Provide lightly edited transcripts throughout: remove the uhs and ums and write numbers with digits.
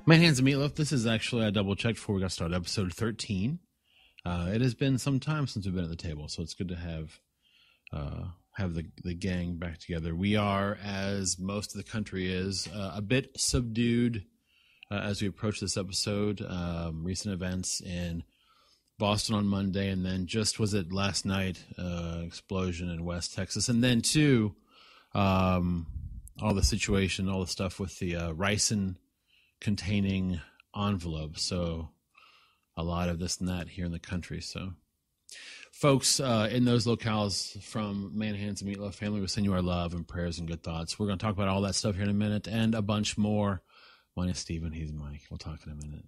Manhands and Meatloaf. This is actually, I double checked before we got started, episode 13. It has been some time since we've been at the table, so it's good to have the gang back together. We are, as most of the country is, a bit subdued as we approach this episode. Recent events in Boston on Monday, and then just was it last night, explosion in West Texas, and then too, all the situation, all the stuff with the ricin containing envelopes. So a lot of this and that here in the country. So folks in those locales from Manhands and Meatloaf family, we send you our love and prayers and good thoughts. We're going to talk about all that stuff here in a minute and a bunch more. Mine is Steven. He's Mike. We'll talk in a minute.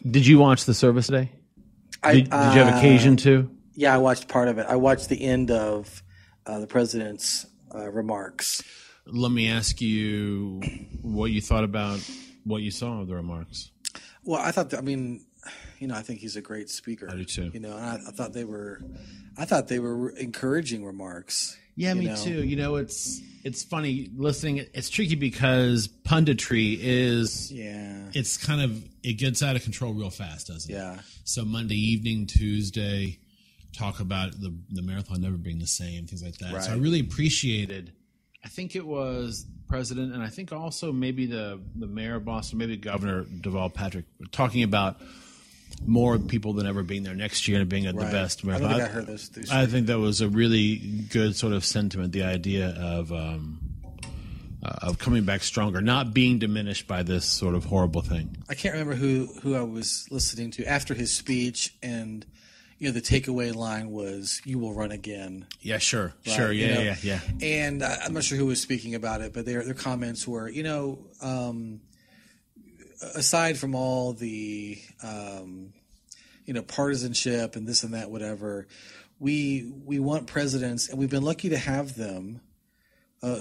Did you watch the service today? Did you have occasion to? Yeah, I watched part of it. I watched the end of the president's remarks. Let me ask you what you thought about what you saw of the remarks. Well, I think he's a great speaker. I do too. And I thought they were encouraging remarks. Yeah, me too. It's funny listening. It's tricky because punditry is, it's kind of, it gets out of control real fast, doesn't it? Yeah. So Monday evening, Tuesday, talk about the marathon never being the same, things like that. Right. So I really appreciated, I think it was the president, and I think also maybe the mayor of Boston, maybe Governor Deval Patrick, talking about more people than ever being there next year and being at the best marathon. I don't think I heard those. I think that was a really good sort of sentiment, the idea of coming back stronger, not being diminished by this sort of horrible thing. I can't remember who I was listening to after his speech, and the takeaway line was, "You will run again." Yeah, sure, right? Sure, yeah. And I'm not sure who was speaking about it, but their comments were, aside from all the partisanship and this and that, whatever, we want presidents, and we've been lucky to have them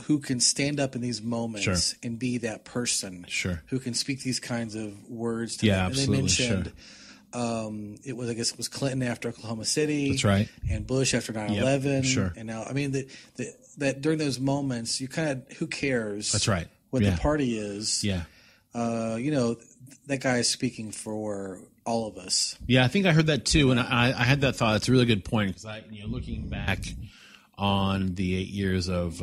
who can stand up in these moments and be that person, who can speak these kinds of words to them. Absolutely, and they mentioned it was Clinton after Oklahoma City, that's right, and Bush after 9/11, sure. And now, that during those moments, you kind of, who cares? That's right. What the party is? Yeah. That guy is speaking for all of us. Yeah, I think I heard that too, and I had that thought. It's a really good point because looking back on the 8 years of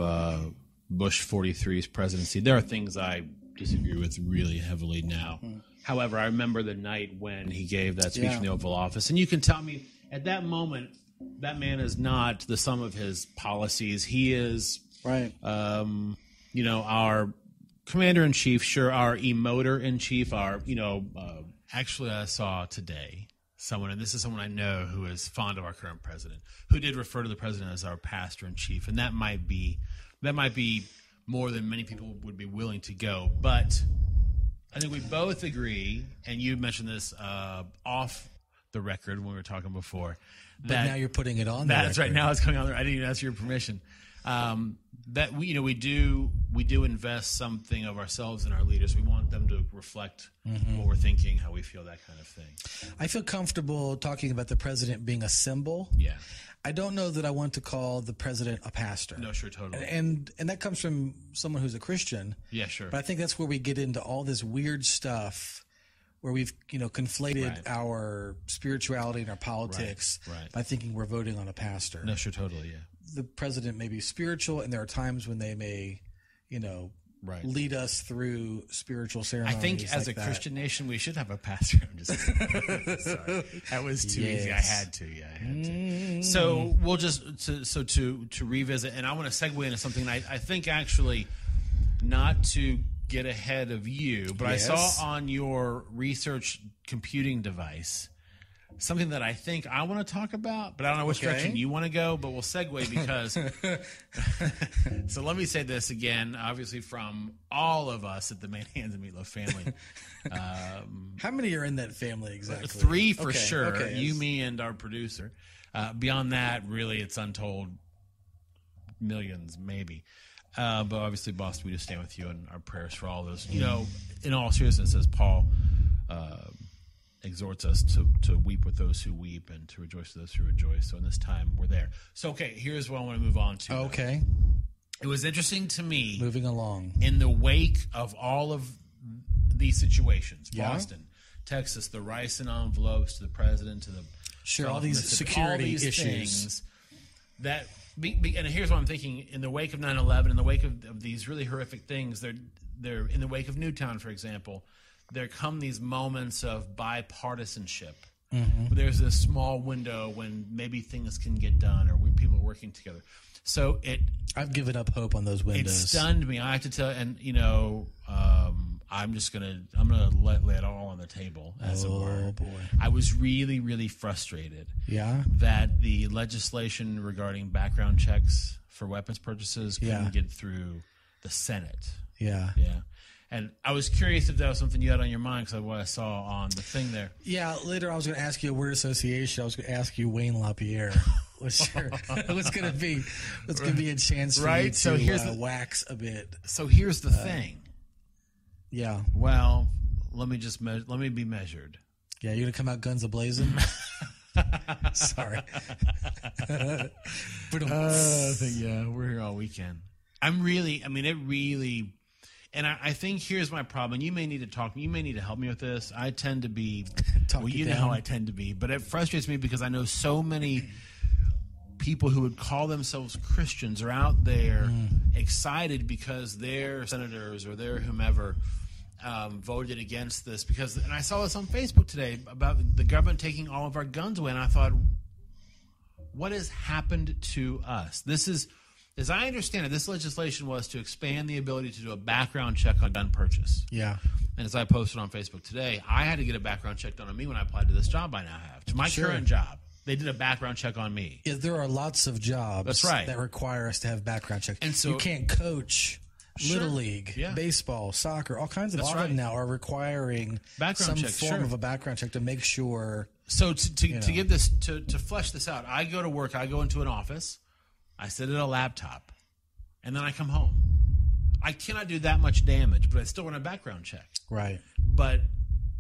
Bush 43's presidency, there are things I disagree with really heavily now. However, I remember the night when he gave that speech in the Oval Office, and you can tell me at that moment that man is not the sum of his policies. He is our commander-in-chief, sure, our emoter-in-chief, actually I saw today someone, and this is someone I know who is fond of our current president, who did refer to the president as our pastor-in-chief, and that might be more than many people would be willing to go, but I think we both agree, and you mentioned this off the record when we were talking before. But now you're putting it on the record. That's right, now it's coming on there. I didn't even ask your permission. That we do invest something of ourselves in our leaders. We want them to reflect what we're thinking, how we feel, that kind of thing. I feel comfortable talking about the president being a symbol. Yeah. I don't know that I want to call the president a pastor. No, sure, totally. And that comes from someone who's a Christian. Yeah, sure. But I think that's where we get into all this weird stuff where we've conflated our spirituality and our politics by thinking we're voting on a pastor. No, sure, totally, yeah. The president may be spiritual, and there are times when they may, lead us through spiritual ceremonies. I think as a Christian nation, we should have a pastor. I'm just sorry. That was too easy. I had to. So we'll just to revisit, and I want to segue into something I think actually, not to get ahead of you, but I saw on your research computing device something that I think I want to talk about, but I don't know which direction you want to go, but we'll segue because so let me say this again, obviously from all of us at the Manhands and Meatloaf family. How many are in that family exactly? 3 for sure. You, me, and our producer. Beyond that, really, it's untold millions, maybe. But obviously, Boston, we just stand with you and our prayers for all those. You know, in all seriousness, as Paul exhorts us to weep with those who weep and to rejoice with those who rejoice. So in this time, we're there. So, okay, here's what I want to move on to. Okay. It was interesting to me. Moving along. In the wake of all of these situations, Boston, Texas, the rice and envelopes to the president, to the all these security issues. Things that, and here's what I'm thinking: in the wake of 9/11, in the wake of these really horrific things, they're in the wake of Newtown, for example. There come these moments of bipartisanship. Mm-hmm. There's this small window when maybe things can get done, or when people are working together. So I've given up hope on those windows. It stunned me. I have to tell, and I'm gonna lay it all on the table, as it were. Oh boy! I was really, really frustrated. Yeah. That the legislation regarding background checks for weapons purchases couldn't get through the Senate. Yeah. Yeah. And I was curious if that was something you had on your mind, because of what I saw on the thing there. Yeah, later I was going to ask you a word association. I was going to ask you Wayne LaPierre. What's going to be a chance for you to wax a bit. So here's the thing. Yeah. Well, let me be measured. Yeah, you're going to come out guns a-blazing? Sorry. We're here all weekend. And I think here's my problem. You may need to talk. You may need to help me with this. I tend to be, you know how I tend to be. But it frustrates me because I know so many people who would call themselves Christians are out there excited because their senators or their whomever voted against this. And I saw this on Facebook today about the government taking all of our guns away. And I thought, what has happened to us? This is... As I understand it, this legislation was to expand the ability to do a background check on gun purchase. Yeah. And as I posted on Facebook today, I had to get a background check done on me when I applied to this job I now have. To my current job, they did a background check on me. Yeah, there are lots of jobs that require us to have background checks. And so you can't coach Little League, baseball, soccer, all kinds of them now are requiring some form of a background check to make sure. So to give this, to flesh this out, I go to work, I go into an office. I sit at a laptop, and then I come home. I cannot do that much damage, but I still run a background check. Right. But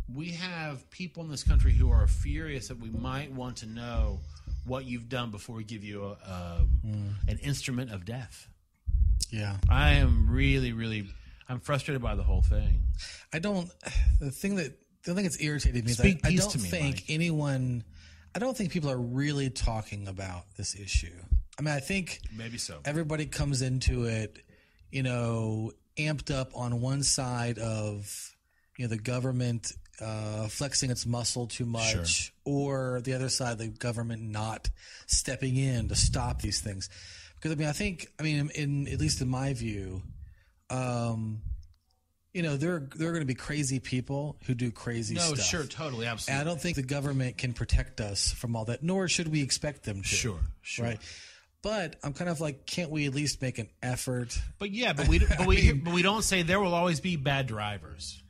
we have people in this country who are furious that we might want to know what you've done before we give you an instrument of death. Yeah. I am really, really, I'm frustrated by the whole thing. The thing that's irritated me is I don't think people are really talking about this issue. I mean, I think maybe so. Everybody comes into it, amped up on one side of, the government flexing its muscle too much, or the other side, the government not stepping in to stop these things. Because at least in my view, there are going to be crazy people who do crazy stuff. No, sure, totally, absolutely. And I don't think the government can protect us from all that, nor should we expect them to. Sure. Right. But I'm kind of like, can't we at least make an effort? But we don't say there will always be bad drivers.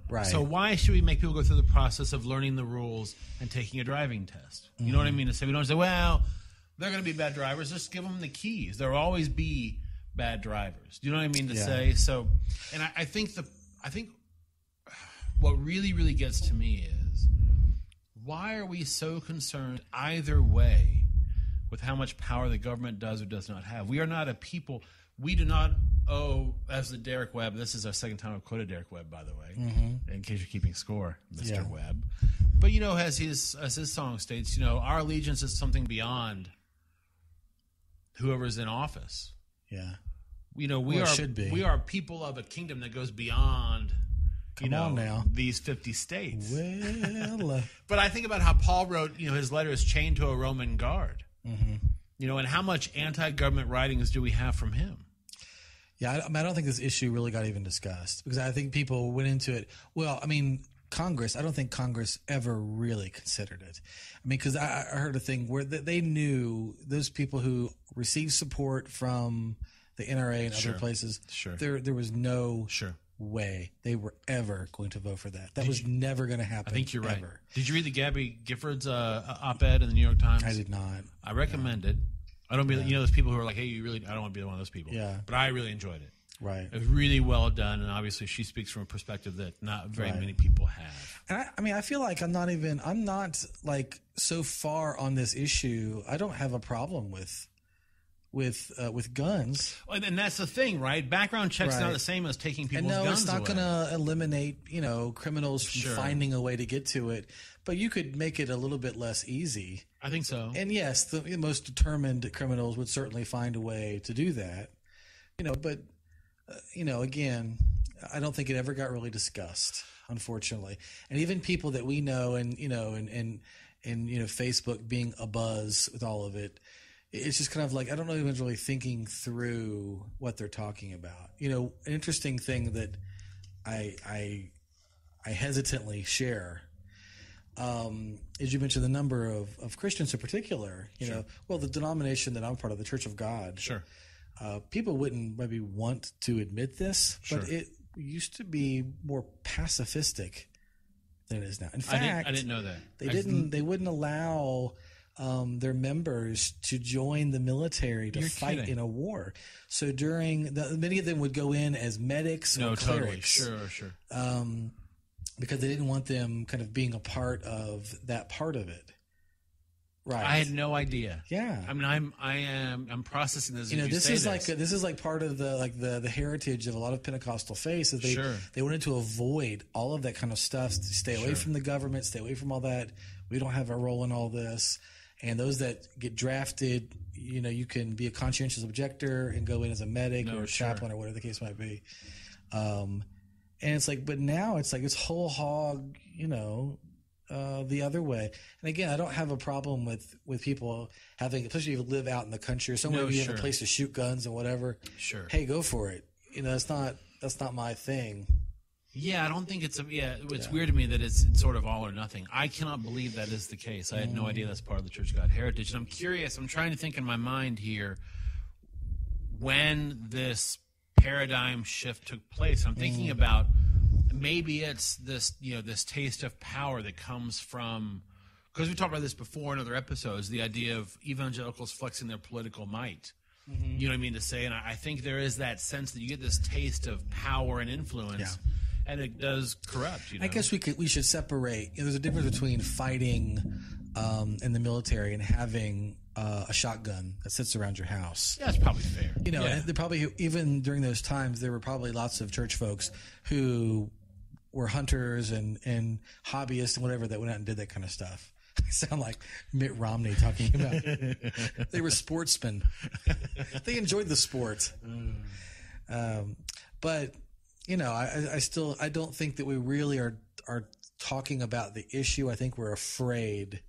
Right. So why should we make people go through the process of learning the rules and taking a driving test? You know what I mean? We don't say, well, they're going to be bad drivers. Just give them the keys. There will always be bad drivers. Do you know what I mean to say? So, and I think what really, really gets to me is, why are we so concerned either way with how much power the government does or does not have? We are not a people. We do not owe, as the Derek Webb. This is our second time I've quoted Derek Webb, by the way, in case you're keeping score, Mr. Webb. But as his song states, our allegiance is something beyond whoever's in office. Yeah, we are people of a kingdom that goes beyond. Come on now. These 50 states. Well, but I think about how Paul wrote, his letters chained to a Roman guard. And how much anti-government writings do we have from him? Yeah, I don't think this issue really got even discussed, because I think people went into it. Well, Congress, I don't think Congress ever really considered it. Because I heard a thing where they knew those people who received support from the NRA and other places, there was no way they were ever going to vote for that. That was never going to happen. I think you're right. Ever. Did you read the Gabby Giffords op-ed in the New York Times? I did not. I recommend it. I don't be, those people who are like, hey, I don't want to be one of those people. Yeah. But I really enjoyed it. Right. It was really well done, and obviously she speaks from a perspective that not very many people have. And I mean, I feel like I'm not like so far on this issue. I don't have a problem with guns. Well, and that's the thing, right? Background checks not the same as taking people's guns away. It's not going to eliminate, criminals from finding a way to get to it, but you could make it a little bit less easy. I think so. And yes, the most determined criminals would certainly find a way to do that. But again, I don't think it ever got really discussed, unfortunately. And even people that we know, and Facebook being abuzz with all of it, it's just kind of like, I don't know if anyone's really thinking through what they're talking about. An interesting thing that I hesitantly share is you mentioned the number of Christians in particular. The denomination that I'm part of, the Church of God. Sure. People wouldn't maybe want to admit this, but it used to be more pacifistic than it is now. In fact, I didn't know that. They wouldn't allow their members to join the military to fight in a war. So many of them would go in as medics or clerics. Totally. Sure. Because they didn't want them kind of being a part of that part of it. Right. I had no idea. Yeah. I mean, I'm processing this. This is like part of the heritage of a lot of Pentecostal faiths. They wanted to avoid all of that kind of stuff. Stay away from the government. Stay away from all that. We don't have a role in all this. And those that get drafted, you can be a conscientious objector and go in as a medic or a chaplain or whatever the case might be. And it's like, but now it's like it's whole hog, the other way. And again, I don't have a problem with people having, especially if you live out in the country or somewhere where you have a place to shoot guns and whatever. Sure. Hey, go for it. That's not my thing. Yeah, I don't think it's it's weird to me that it's sort of all or nothing. I cannot believe that is the case. I had no idea that's part of the Church of God heritage. And I'm curious, I'm trying to think in my mind here when this paradigm shift took place. I'm thinking about maybe it's this, this taste of power that comes from, because we talked about this before in other episodes, the idea of evangelicals flexing their political might. Mm-hmm. You know what I mean to say? And I think there is that sense that you get this taste of power and influence, and it does corrupt. I guess we should separate. There's a difference between fighting in the military and having a shotgun that sits around your house. Yeah, that's probably fair. And they probably, even during those times, there were probably lots of church folks who were hunters and hobbyists and whatever that went out and did that kind of stuff. I sound like Mitt Romney talking about they were sportsmen. They enjoyed the sport. But I don't think that we really are talking about the issue. I think we're afraid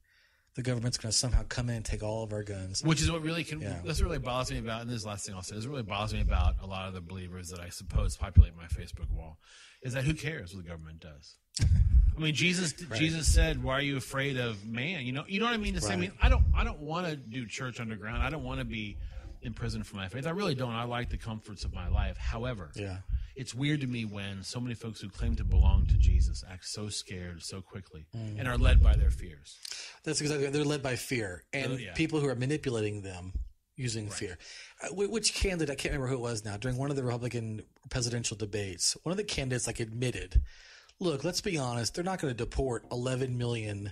the government's going to somehow come in and take all of our guns. Which is what really that's what really bothers me about, and this is the last thing I'll say, this really bothers me about a lot of the believers that I suppose populate my Facebook wall, is that who cares what the government does? I mean, Jesus said, "Why are you afraid of man?" You know what I mean to say. I mean, I don't want to do church underground. I don't want to be in prison for my faith. I really don't. I like the comforts of my life. However, it's weird to me when so many folks who claim to belong to Jesus act so scared so quickly and are led by their fears. That's exactly. They're led by fear, and people who are manipulating them using fear. Which candidate? I can't remember who it was now. During one of the Republican presidential debates, one of the candidates admitted, "Look, let's be honest. They're not going to deport 11 million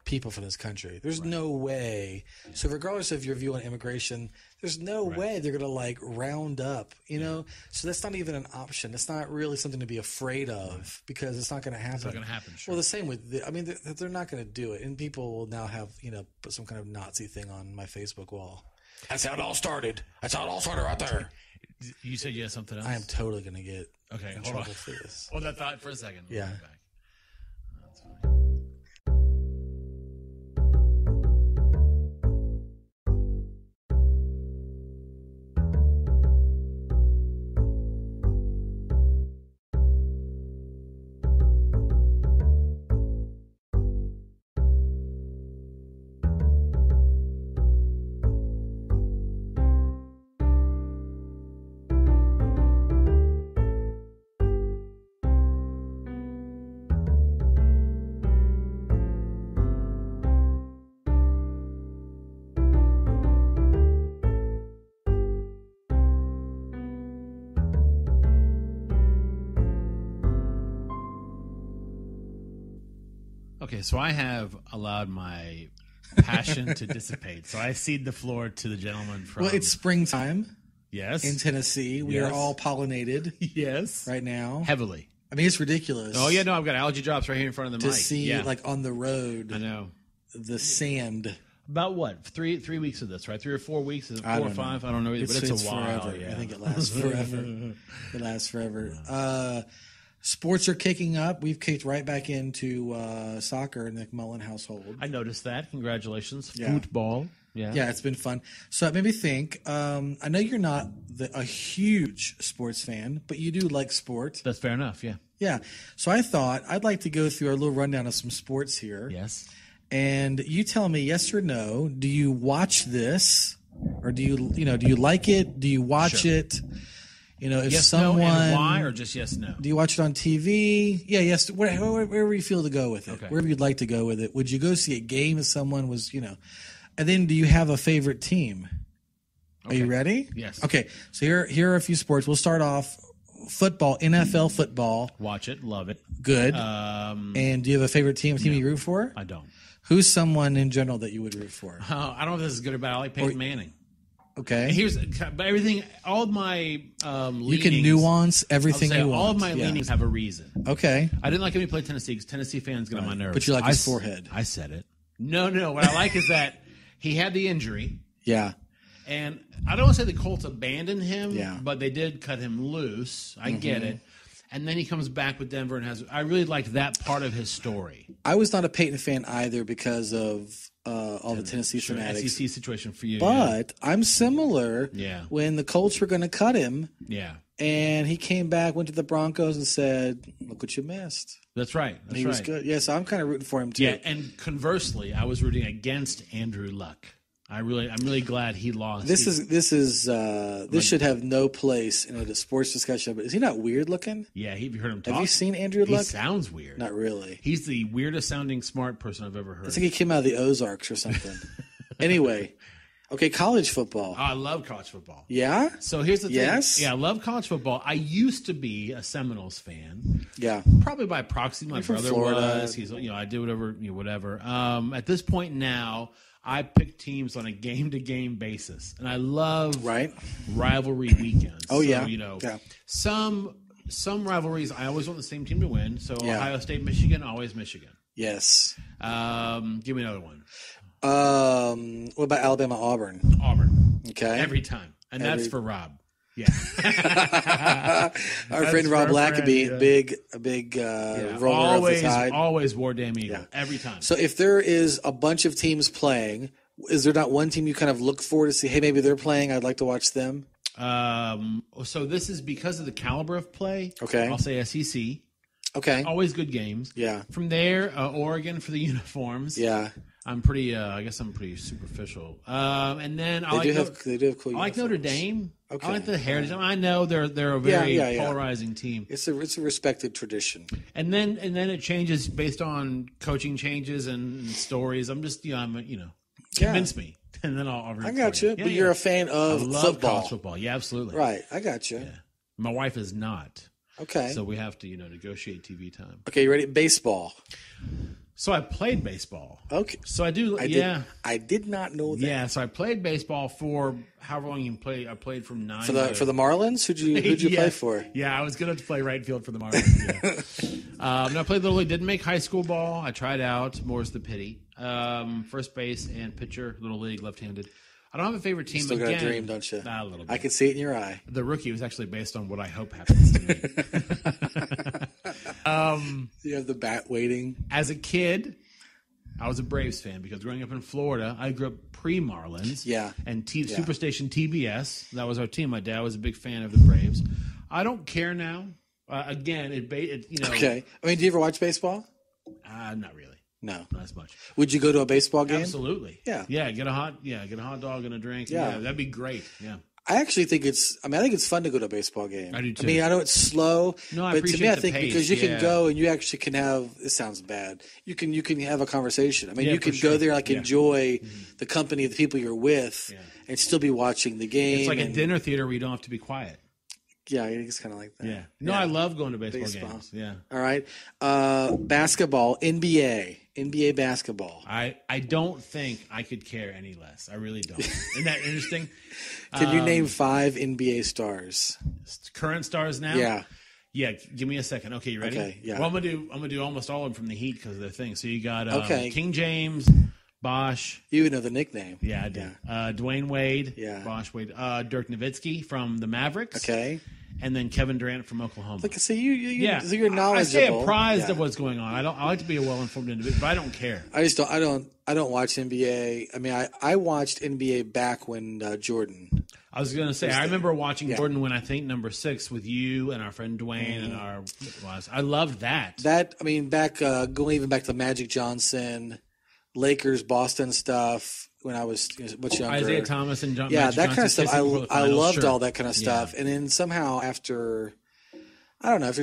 people from this country. There's no way. So regardless of your view on immigration, there's no way they're going to round up. So that's not even an option. It's not really something to be afraid of because it's not going to happen. It's not going to happen. Sure. Well, the same with they're not going to do it. And people will now have put some kind of Nazi thing on my Facebook wall. That's how it all started. That's how it all started right there. You said you had something else? I am totally going to get in trouble on. for this. Hold that thought for a second. Yeah. That's fine. Okay, so I have allowed my passion to dissipate. So I cede the floor to the gentleman from... Well, it's springtime. Yes. In Tennessee. We are all pollinated. Yes. Right now. Heavily. I mean, it's ridiculous. Oh, yeah, no, I've got allergy drops right here in front of the mic. To see, like, on the road. I know. The sand. About what? Three weeks of this, right? 3 or 4 weeks? Is it 4 or 5? I don't know either, but it's a while. Forever. Yeah. I think it lasts forever. It lasts forever. Sports are kicking up. We've kicked right back into soccer in the McMullin household. I noticed that. Congratulations. Yeah. Football. Yeah, it's been fun. So it made me think, I know you're not a huge sports fan, but you do like sports. That's fair enough, yeah. Yeah. So I thought I'd like to go through our little rundown of some sports here. Yes. And you tell me yes or no. Do you watch this, or do you like it? Do you watch it? If yes, someone, no, and why, or just yes, no? Do you watch it on TV? Yeah, yes. Wherever you feel to go with it, wherever you'd like to go with it. Would you go see a game if someone was, And then, do you have a favorite team? Are you ready? Yes. Okay. So here are a few sports. We'll start off. Football, NFL football. Watch it, love it. Good. And do you have a favorite team? You root for? I don't. Who's someone in general that you would root for? I don't know if this is good or bad. I like Peyton Manning. Okay. But everything, all of my leanings. You can nuance everything you want. All of my leanings have a reason. Okay. I didn't like him when he played Tennessee because Tennessee fans get on my nerves. But you like his forehead. I said it. No. What I like is that he had the injury. Yeah. And I don't want to say the Colts abandoned him, yeah. but they did cut him loose. I get it. And then he comes back with Denver and I really liked that part of his story. I was not a Peyton fan either because of all the Tennessee fanatics. SEC situation for you. But I'm similar. Yeah. When the Colts were going to cut him. Yeah. And he came back, went to the Broncos and said, "Look what you missed." That's right. He was good. Yeah, so I'm kind of rooting for him too. Yeah, and conversely, I was rooting against Andrew Luck. I'm really glad he lost. This should have no place in a sports discussion. But is he not weird looking? Yeah, have you heard him talk? Have you seen Andrew Luck? He sounds weird. Not really. He's the weirdest sounding smart person I've ever heard. I think he came out of the Ozarks or something. Anyway, okay, college football. Oh, I love college football. Yeah? So here's the thing. Yes? Yeah, I love college football. I used to be a Seminoles fan. Yeah. Probably by proxy. My brother Florida. was. He's I did whatever. At this point now, I pick teams on a game-to-game basis, and I love rivalry weekends. Oh, so, yeah. Some rivalries, I always want the same team to win. So Ohio State, Michigan, always Michigan. Yes. Give me another one. What about Alabama, Auburn? Auburn. Okay. Every time, and that's for Rob. Yeah. Our friend Rob Lackabee, a big roller of the tide. Always War Damn Eagle. Every time. So if there is a bunch of teams playing, is there not one team you kind of look for to see, hey, maybe they're playing, I'd like to watch them? So this is because of the caliber of play. Okay. I'll say SEC. Okay. Always good games. Yeah. From there, Oregon for the uniforms. Yeah. I'm pretty. I guess I'm pretty superficial. And then they do have cool uniforms. I like Notre Dame. Okay. I like the Heritage. I know they're a very polarizing team. It's a respected tradition. And then it changes based on coaching changes and stories. I'm just convince me, and then I'll I got you. But you're a fan of football. College football. Yeah, absolutely. Right. I got you. Yeah. My wife is not. Okay. So we have to negotiate TV time. Okay, you ready? Baseball. So I played baseball. Okay. So I do. I did not know that. Yeah. So I played baseball for however long you can play. I played from 9 for the Marlins. Who'd you play for? Yeah, I was going to play right field for the Marlins. And I played Little League. Didn't make high school ball. I tried out. More's the pity. First base and pitcher. Little League, left-handed. I don't have a favorite team. You still got a dream, don't you? A little bit. I can see it in your eye. The Rookie was actually based on what I hope happens to me. You have the bat waiting. As a kid, I was a Braves fan because growing up in Florida, I grew up pre-Marlins. Yeah. And Superstation TBS. That was our team. My dad was a big fan of the Braves. I don't care now. Again, Okay. I mean, do you ever watch baseball? Not really. No, not as much. Would you go to a baseball game? Absolutely. Yeah. Yeah. Get a hot dog and a drink. Yeah. That'd be great. Yeah. I actually think I think it's fun to go to a baseball game. I do too. I mean, I know it's slow, but to me, I think pace, because you can go and you actually can have. This sounds bad. You can have a conversation. I mean, you can go there, enjoy the company of the people you're with, and still be watching the game. It's like a dinner theater where you don't have to be quiet. Yeah, it's kind of like that. Yeah. No, I love going to baseball games. Yeah. All right. Basketball, NBA basketball. I don't think I could care any less. I really don't. Isn't that interesting? Can you name 5 NBA stars? Current stars now? Yeah. Yeah, give me a second. Okay, you ready? Okay, yeah. Well, I'm gonna do almost all of them from the Heat because of their thing. So you got King James, Bosh. You even know the nickname. Yeah, I do. Yeah. Dwayne Wade. Yeah. Bosh Wade. Dirk Nowitzki from the Mavericks. Okay. And then Kevin Durant from Oklahoma. Look, so you're knowledgeable. I stay apprised of what's going on. I like to be a well-informed individual, but I don't care. I don't watch NBA. I mean, I watched NBA back when Jordan. I was going to say, I remember watching Jordan when I think number 6 with you and our friend Dwayne and I loved that. That, I mean, going even back to Magic Johnson, Lakers, Boston stuff when I was much younger. Isaiah Thomas and Magic that Johnson kind of stuff. I loved all that kind of stuff. And then somehow after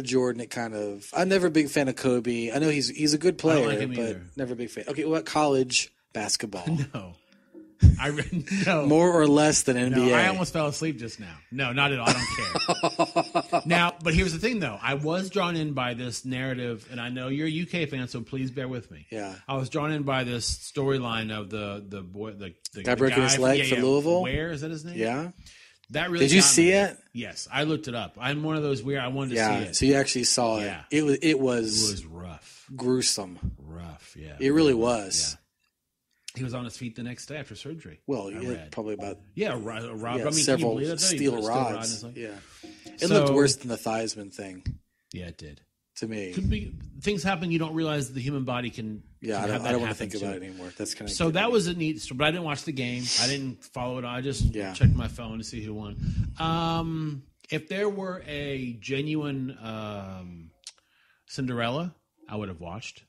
Jordan, it kind of. I'm never a big fan of Kobe. I know he's a good player, but either. Never a big fan. Okay, what college basketball? No. No. More or less than NBA. No, I almost fell asleep just now. No, not at all. I don't care. Now, but here's the thing, though. I was drawn in by this narrative, and I know you're a UK fan, so please bear with me. Yeah. I was drawn in by this storyline of the boy, the guy breaking his leg for Louisville. Where is that his name? Yeah. That really. Did you see it? Yes, I looked it up. I'm one of those weird. I wanted to see it. So you actually saw it. Yeah. It was rough. Gruesome. Rough. Yeah. It really was. Yeah. He was on his feet the next day after surgery. Well, probably about robbed. I mean, several steel rods. Yeah, it looked worse than the Theismann thing. Yeah, it did to me. Could be things happen. You don't realize the human body can. Yeah, can I don't want to think about it anymore. That's kind of so. That was a neat story, but I didn't watch the game. I didn't follow it. I just checked my phone to see who won. If there were a genuine Cinderella, I would have watched.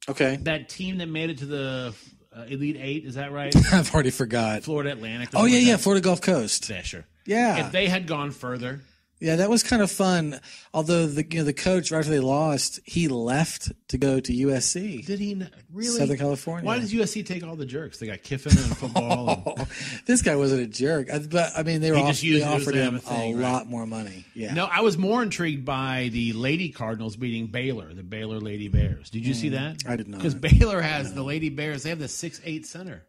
Okay, that team that made it to the Elite 8, is that right? I've already forgot. Florida Atlantic. Oh, yeah, Florida Gulf Coast. Yeah, sure. Yeah. If they had gone further. Yeah, that was kind of fun. Although the coach, right after they lost, he left to go to USC. Did he really? Southern California. Why does USC take all the jerks? They got Kiffin in football. This guy wasn't a jerk. But, I mean, they offered him a lot more money. Yeah. No, I was more intrigued by the Lady Cardinals beating Baylor, the Baylor Lady Bears. Did you see that? I did not. Because Baylor has the Lady Bears. They have the 6'8" center.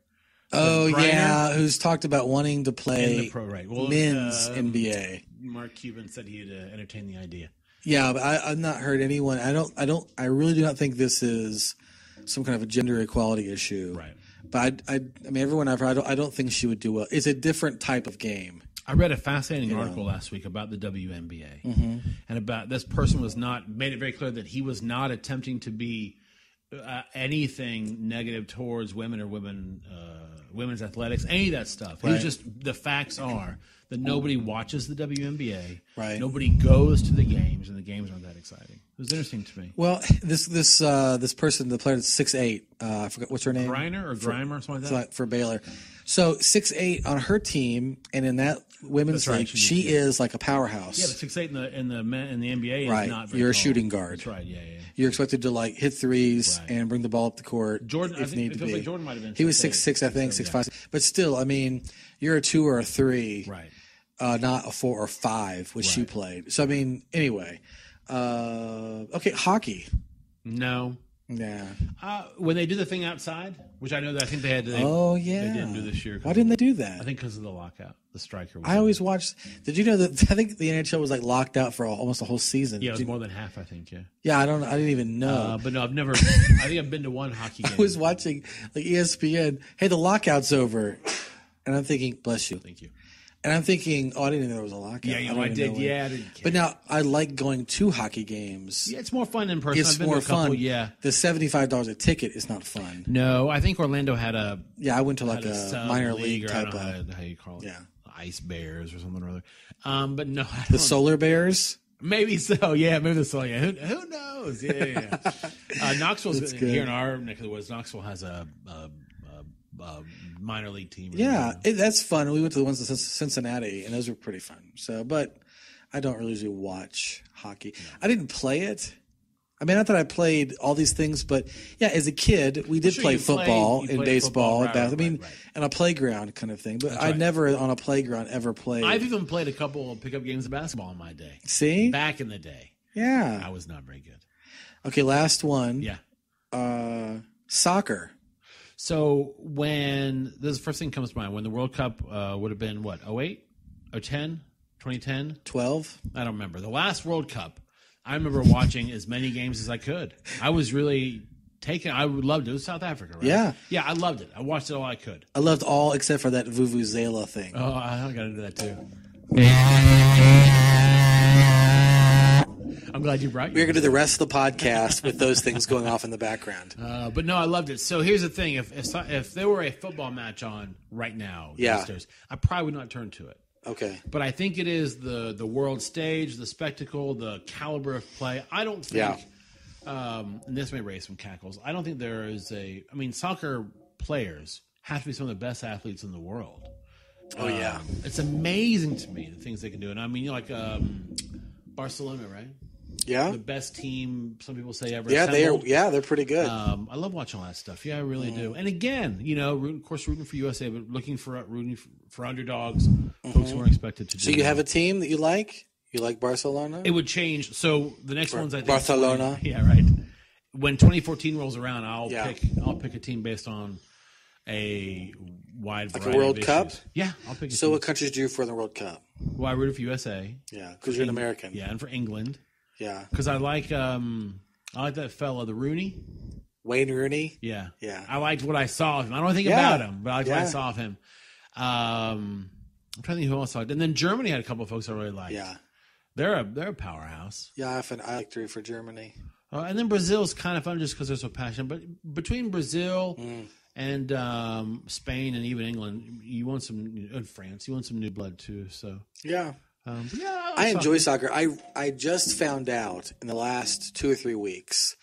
Oh, yeah, who's talked about wanting to play in the pro, right. men's NBA. Mark Cuban said he'd entertain the idea. Yeah, but I've not heard anyone. I really do not think this is some kind of a gender equality issue. Right. But I mean, everyone I've heard, I don't think she would do well. It's a different type of game. I read a fascinating article last week about the WNBA, and about this person made it very clear that he was not attempting to be anything negative towards women or women's athletics, any of that stuff. Right. It was just the facts are that nobody watches the WNBA. Right. Nobody goes to the games, and the games aren't that exciting. It was interesting to me. Well, this person, the player that's 6'8", I forgot what's her name. Griner or Grimer or something like that? For Baylor. So 6'8" on her team, and in that women's league, she is like a powerhouse. Yeah, but 6'8" in the NBA is not very You're tall. A shooting guard. That's right. Yeah. You're expected to hit threes and bring the ball up the court. Jordan, if need to be. Like Jordan might have been. He was 6'6", I think, 6'5". Yeah. But still, I mean, you're a 2 or a 3, right? Not a 4 or 5, which she played. So I mean, anyway, okay, hockey. No. Yeah. When they do the thing outside, which I know that I think they had. They didn't do this year. Why didn't they do that? I think because of the lockout, the striker. I always watched. Did you know that? I think the NHL was locked out for almost a whole season. Yeah, it was more than half. I think. Yeah. Yeah, I didn't even know. But no, I've never. I think I've been to one hockey game. I was watching ESPN. Hey, the lockout's over, and I'm thinking, bless you. Thank you. And I'm thinking, I didn't know there was a lockout. Yeah, I did. Yeah, I didn't care. But now I like going to hockey games. Yeah, it's more fun in person. It's I've been more to a couple, fun. Yeah, the $75 a ticket is not fun. No, I think Orlando had a. Yeah, I went to a minor league type of. I don't know how you call it. Yeah, Ice Bears or something or other. But no, the Solar Bears. Maybe so. Yeah, maybe the Solar. Yeah, who knows? Yeah. Knoxville's here in our neck of the woods. Knoxville has a minor league team. Yeah, that's fun. We went to the ones in Cincinnati, and those were pretty fun. So, but I don't really usually watch hockey. No. I didn't play it. I mean, not that I played all these things, but yeah, as a kid, we did play football and baseball and basketball. I mean, and a playground kind of thing. But I never on a playground ever played. I've even played a couple of pickup games of basketball in my day. See? Back in the day. Yeah. I was not very good. Okay, last one. Yeah. Soccer. So this is the first thing that comes to mind. When the World Cup would have been, what, 08? 010? 2010? 12? I don't remember. The last World Cup, I remember watching as many games as I could. I was really I would love it. It was South Africa, right? Yeah. Yeah, I loved it. I watched it all I could. I loved all except for that Vuvuzela thing. Oh, I got into that too. I'm glad you brought. We're going to do the rest of the podcast with those things going off in the background. But no, I loved it. So here's the thing: if there were a football match on right now, downstairs, I probably would not turn to it. Okay. But I think it is the world stage, the spectacle, the caliber of play. I don't think, and this may raise some cackles, I don't think there is soccer players have to be some of the best athletes in the world. Oh, yeah. It's amazing to me, the things they can do. And I mean, Barcelona, right? Yeah. The best team, some people say, ever assembled. Yeah, they're pretty good. I love watching all that stuff. Yeah, I really do. And again, rooting for USA, but rooting for underdogs, folks who weren't expected to do. So you have a team that you like? You like Barcelona? It would change. So the next ones, I think. Barcelona. Yeah, right. When 2014 rolls around, I'll pick a team based on a wide variety like a World of Cup? Issues. Yeah, I'll pick a So team. what countries do you for the World Cup? Well, I rooted for USA. Yeah, because you're an American. Yeah, and for England. Yeah. Because I like that fella, the Rooney. Wayne Rooney? Yeah. Yeah. I liked what I saw of him. I don't know anything about him, but I liked what I saw of him. I'm trying to think who else I liked. And then Germany had a couple of folks I really liked. Yeah. They're a powerhouse. Yeah, I like to root for Germany. And then Brazil's kind of fun just because they're so passionate. But between Brazil and Spain and even England, you want and France, you want some new blood too. So yeah. I enjoy soccer. I just found out in the last 2 or 3 weeks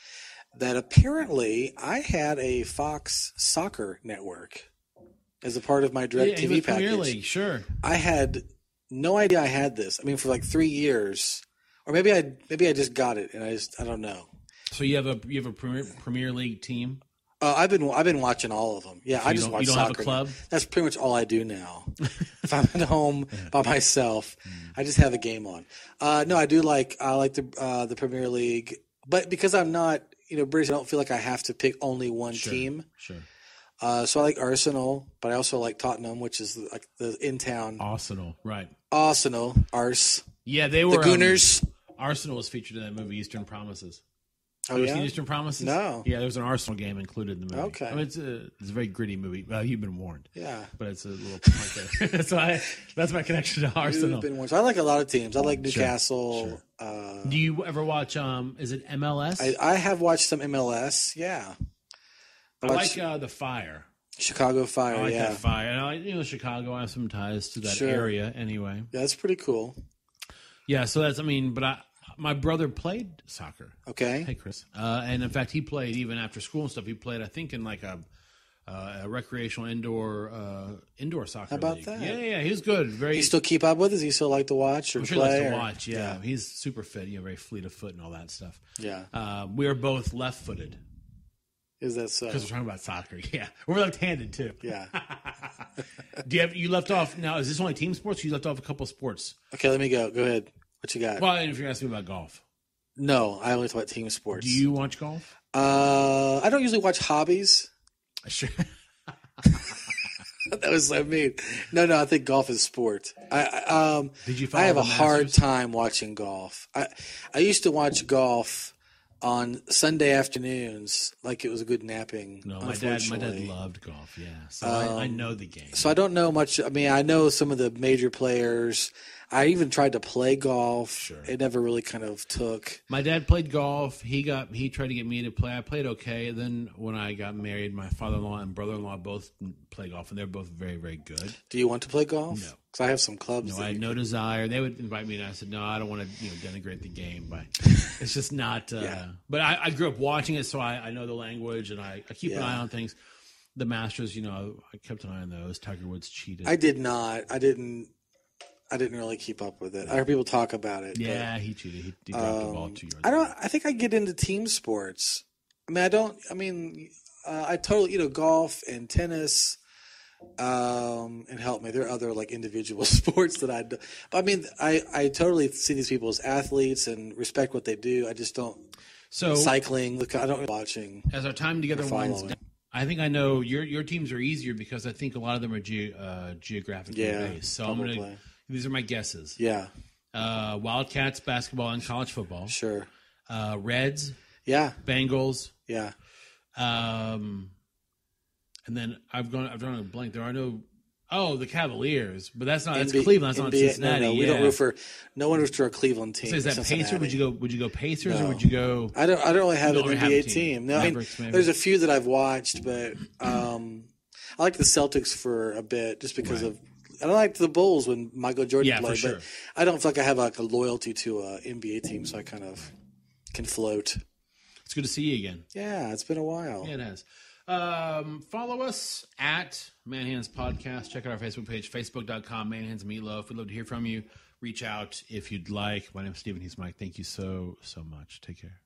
that apparently I had a Fox soccer network as a part of my DirecTV package. Premier League, sure. I had no idea I had this. I mean, for like 3 years, or maybe I just got it and I don't know. So you have a Premier League team? I've been watching all of them. Yeah, so I just watch soccer. You don't have a club? Now. That's pretty much all I do now. If I'm at home by myself, I just have a game on. No, I like the Premier League, but because I'm not British, I don't feel like I have to pick only one team. Sure. So I like Arsenal, but I also like Tottenham, which is like the in town. Arsenal, right? Arsenal, Ars. Yeah, they were the Gooners. Arsenal was featured in that movie, Eastern Promises. Oh, have you seen Eastern Promises? No. Yeah, there was an Arsenal game included in the movie. Okay. I mean, it's a very gritty movie. Well, you've been warned. Yeah. But it's a little point there. So that's my connection to Arsenal. You've been warned. So I like a lot of teams. I like Newcastle. Sure. Do you ever watch, is it MLS? I have watched some MLS, yeah. I like The Fire. Chicago Fire, I like that Fire. And I like, Chicago, I have some ties to that area anyway. Yeah, that's pretty cool. Yeah, so my brother played soccer. Okay. Hey, Chris. And in fact, he played even after school and stuff. He played, I think, in like a recreational indoor soccer How about league. that? Yeah. He was good. You still keep up with it? Does he still like to watch or I'm sure play? He likes to watch, yeah. He's super fit, very fleet of foot and all that stuff. Yeah. We are both left-footed. Is that so? Because we're talking about soccer, yeah. We're left-handed, too. Yeah. You left off, now, is this only team sports or you left off a couple sports? Okay, let me go. Go ahead. What you got? Well, and if you're asking me about golf. No, I only talk about team sports. Do you watch golf? I don't usually watch hobbies. Sure. That was so mean. No, I think golf is sport. Did you follow I have the a hard Masters? time watching golf. I used to watch golf on Sunday afternoons like it was a good napping. No, my dad loved golf, yeah. So I know the game. So I don't know much. I mean, I know some of the major players. I even tried to play golf. Sure. It never really kind of took. My dad played golf. He tried to get me to play. I played okay. Then when I got married, my father-in-law and brother-in-law both play golf, and they're both very, very good. Do you want to play golf? No. Because I have some clubs. No, I had no desire. They would invite me, and I said, no, I don't want to denigrate the game. But it's just not. But I grew up watching it, so I know the language, and I keep an eye on things. The Masters, I kept an eye on those. Tiger Woods cheated. I did not. I didn't. I didn't really keep up with it. I heard people talk about it. Yeah, he cheated. He dropped the ball 2 yards. I think I get into team sports. I totally, golf and tennis, and help me. There are other like individual sports that I do. I totally see these people as athletes and respect what they do. I just don't. So cycling, I don't watching. As our time together winds down, I think I know your teams are easier because I think a lot of them are geographically based. So these are my guesses. Yeah. Wildcats basketball and college football. Sure. Reds. Yeah. Bengals. Yeah. And then I've drawn a blank. There are the Cavaliers, but that's not. That's Cleveland. That's not Cincinnati. No, we don't root for. No one roots for a Cleveland team. So is that Pacers? Would you go Pacers or would you go? I don't really have an NBA team. No, Mavericks, there's a few that I've watched, but I like the Celtics for a bit just because of. I don't like the Bulls when Michael Jordan played, but I don't feel like I have like a loyalty to an NBA team, so I kind of can float. It's good to see you again. Yeah, it's been a while. Yeah, it has. Follow us at Manhands Podcast. Check out our Facebook page, facebook.com, Manhands Meatloaf. We'd love to hear from you. Reach out if you'd like. My name's Steven. He's Mike. Thank you so much. Take care.